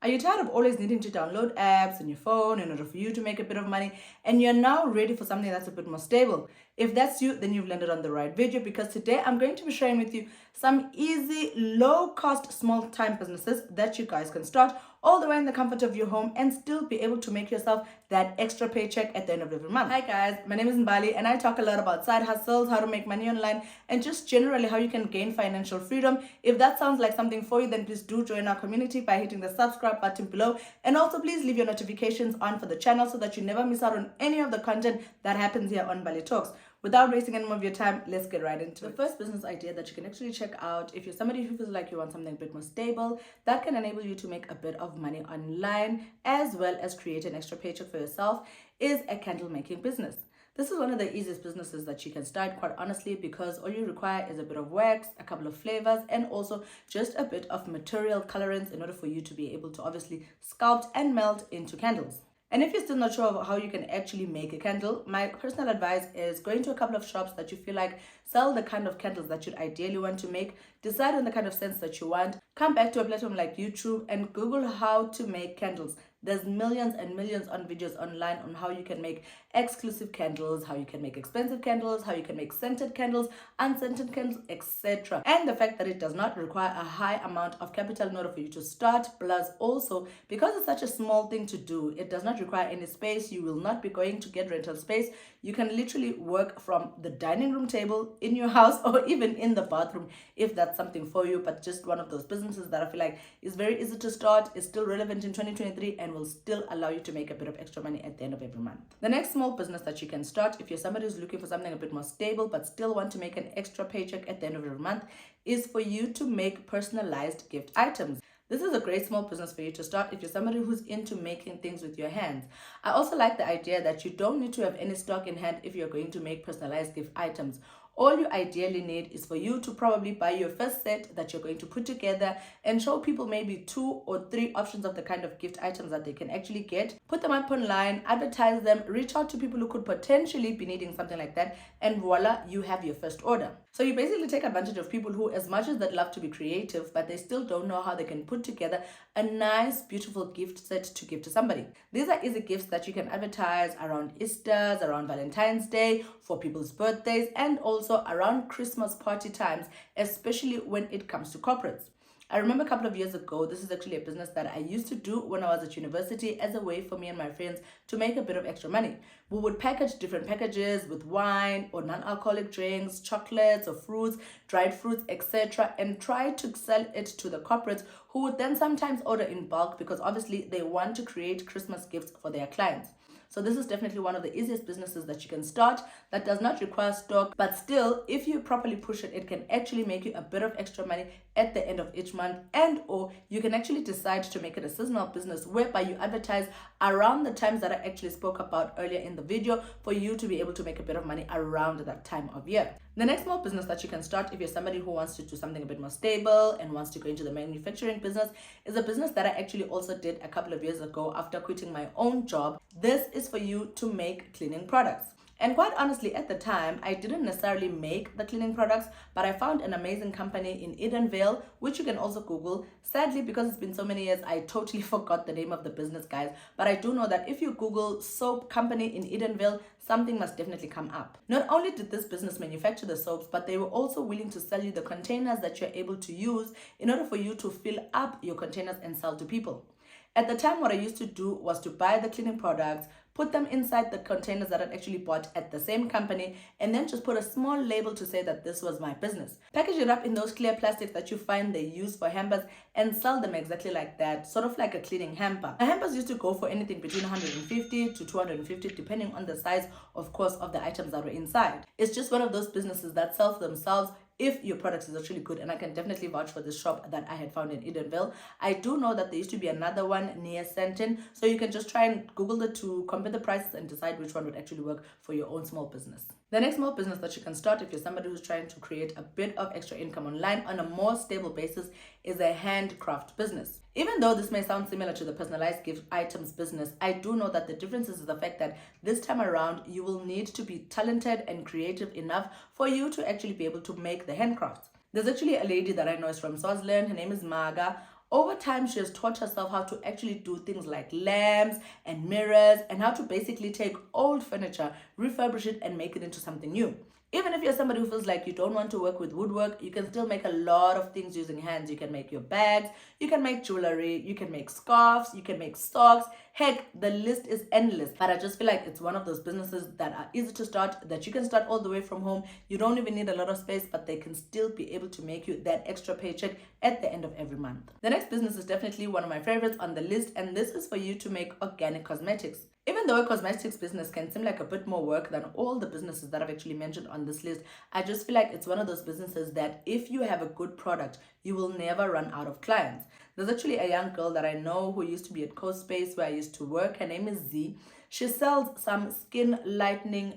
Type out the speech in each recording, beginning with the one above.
Are you tired of always needing to download apps on your phone in order for you to make a bit of money, and you're now ready for something that's a bit more stable? If that's you, then you've landed on the right video, because today I'm going to be sharing with you some easy, low-cost, small-time businesses that you guys can start all the way in the comfort of your home and still be able to make yourself that extra paycheck at the end of every month. Hi guys, my name is Mbali and I talk a lot about side hustles, how to make money online, and just generally how you can gain financial freedom. If that sounds like something for you, then please do join our community by hitting the subscribe button below, and also please leave your notifications on for the channel so that you never miss out on any of the content that happens here on Mbali Talks. Without wasting any more of your time, let's get right into it. The first business idea that you can actually check out if you're somebody who feels like you want something a bit more stable that can enable you to make a bit of money online as well as create an extra paycheck for yourself is a candle making business. This is one of the easiest businesses that you can start, quite honestly, because all you require is a bit of wax, a couple of flavors, and also just a bit of material colorants in order for you to be able to obviously sculpt and melt into candles. And if you're still not sure of how you can actually make a candle, my personal advice is going to a couple of shops that you feel like sell the kind of candles that you'd ideally want to make, decide on the kind of scents that you want, come back to a platform like YouTube and Google how to make candles. There's millions and millions on videos online on how you can make exclusive candles, how you can make expensive candles, how you can make scented candles, unscented candles, etc. And the fact that it does not require a high amount of capital in order for you to start, plus also because it's such a small thing to do, it does not require any space. You will not be going to get rental space. You can literally work from the dining room table in your house or even in the bathroom if that's something for you. But just one of those businesses that I feel like is very easy to start, is still relevant in 2023, and will still allow you to make a bit of extra money at the end of every month. The next small business that you can start if you're somebody who's looking for something a bit more stable but still want to make an extra paycheck at the end of every month is for you to make personalized gift items. This is a great small business for you to start if you're somebody who's into making things with your hands. I also like the idea that you don't need to have any stock in hand if you're going to make personalized gift items. All you ideally need is for you to probably buy your first set that you're going to put together and show people maybe 2 or 3 options of the kind of gift items that they can actually get. Put them up online, advertise them, reach out to people who could potentially be needing something like that, and voila, you have your first order. So you basically take advantage of people who, as much as they'd love to be creative, but they still don't know how they can put together a nice, beautiful gift set to give to somebody. These are easy gifts that you can advertise around Easter's, around Valentine's Day, for people's birthdays, and also around Christmas party times, especially when it comes to corporates. I remember a couple of years ago, this is actually a business that I used to do when I was at university as a way for me and my friends to make a bit of extra money. We would package different packages with wine or non-alcoholic drinks, chocolates or fruits, dried fruits, etc., and try to sell it to the corporates, who would then sometimes order in bulk because obviously they want to create Christmas gifts for their clients. So this is definitely one of the easiest businesses that you can start that does not require stock, but still, if you properly push it, it can actually make you a bit of extra money at the end of each month. And or you can actually decide to make it a seasonal business whereby you advertise around the times that I actually spoke about earlier in the video for you to be able to make a bit of money around that time of year. The next small business that you can start if you're somebody who wants to do something a bit more stable and wants to go into the manufacturing business is a business that I actually also did a couple of years ago after quitting my own job. This is for you to make cleaning products. And quite honestly, at the time, I didn't necessarily make the cleaning products, but I found an amazing company in Edenvale, which you can also Google. Sadly, because it's been so many years, I totally forgot the name of the business, guys. But I do know that if you Google soap company in Edenvale, something must definitely come up. Not only did this business manufacture the soaps, but they were also willing to sell you the containers that you're able to use in order for you to fill up your containers and sell to people. At the time, what I used to do was to buy the cleaning products, put them inside the containers that I'd actually bought at the same company, and then just put a small label to say that this was my business. Package it up in those clear plastics that you find they use for hampers and sell them exactly like that, sort of like a cleaning hamper. The hampers used to go for anything between 150 to 250 depending on the size, of course, of the items that were inside. It's just one of those businesses that sells themselves if your product is actually good, and I can definitely vouch for this shop that I had found in Edenvale. I do know that there used to be another one near Senton, so you can just try and Google the two, compare the prices, and decide which one would actually work for your own small business. The next small business that you can start if you're somebody who's trying to create a bit of extra income online on a more stable basis is a handcraft business. Even though this may sound similar to the personalized gift items business, I do know that the difference is the fact that this time around you will need to be talented and creative enough for you to actually be able to make the handcrafts. There's actually a lady that I know is from Swaziland. Her name is Maga. Over time, she has taught herself how to actually do things like lamps and mirrors and how to basically take old furniture, refurbish it, and make it into something new. Even if you're somebody who feels like you don't want to work with woodwork, you can still make a lot of things using hands. You can make your bags, you can make jewelry, you can make scarves, you can make socks. Heck, the list is endless. But I just feel like it's one of those businesses that are easy to start, that you can start all the way from home. You don't even need a lot of space, but they can still be able to make you that extra paycheck at the end of every month. The next business is definitely one of my favorites on the list, and this is for you to make organic cosmetics. Even though a cosmetics business can seem like a bit more work than all the businesses that I've actually mentioned on this list, I just feel like it's one of those businesses that if you have a good product, you will never run out of clients. There's actually a young girl that I know who used to be at Coast Space where I used to work. Her name is Z. She sells some skin lightening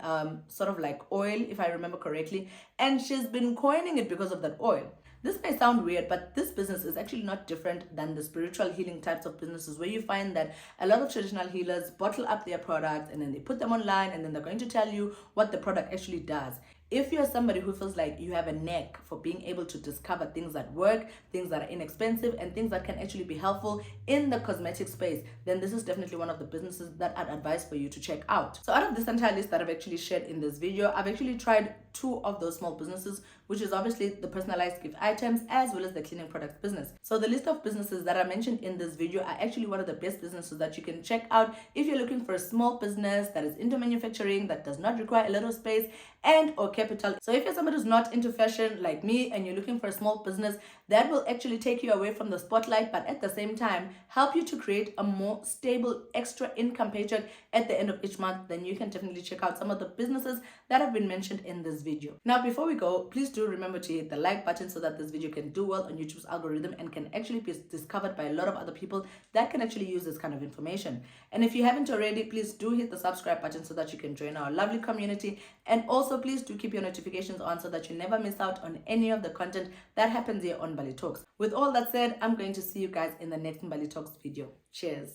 sort of like oil, if I remember correctly, and she's been coining it because of that oil. This may sound weird, but this business is actually not different than the spiritual healing types of businesses where you find that a lot of traditional healers bottle up their products and then they put them online and then they're going to tell you what the product actually does. If you're somebody who feels like you have a knack for being able to discover things that work, things that are inexpensive, and things that can actually be helpful in the cosmetic space, then this is definitely one of the businesses that I'd advise for you to check out. So out of this entire list that I've actually shared in this video, I've actually tried two of those small businesses, which is obviously the personalized gift items as well as the cleaning products business. So the list of businesses that I mentioned in this video are actually one of the best businesses that you can check out if you're looking for a small business that is into manufacturing, that does not require a little space and or capital. So if you're somebody who's not into fashion like me and you're looking for a small business that will actually take you away from the spotlight, but at the same time help you to create a more stable extra income paycheck at the end of each month, then you can definitely check out some of the businesses that have been mentioned in this video. Now, before we go, please do remember to hit the like button so that this video can do well on YouTube's algorithm and can actually be discovered by a lot of other people that can actually use this kind of information. And if you haven't already, please do hit the subscribe button so that you can join our lovely community. And also please do keep your notifications on so that you never miss out on any of the content that happens here on Mbali Talks. With all that said, I'm going to see you guys in the next Mbali Talks video. Cheers.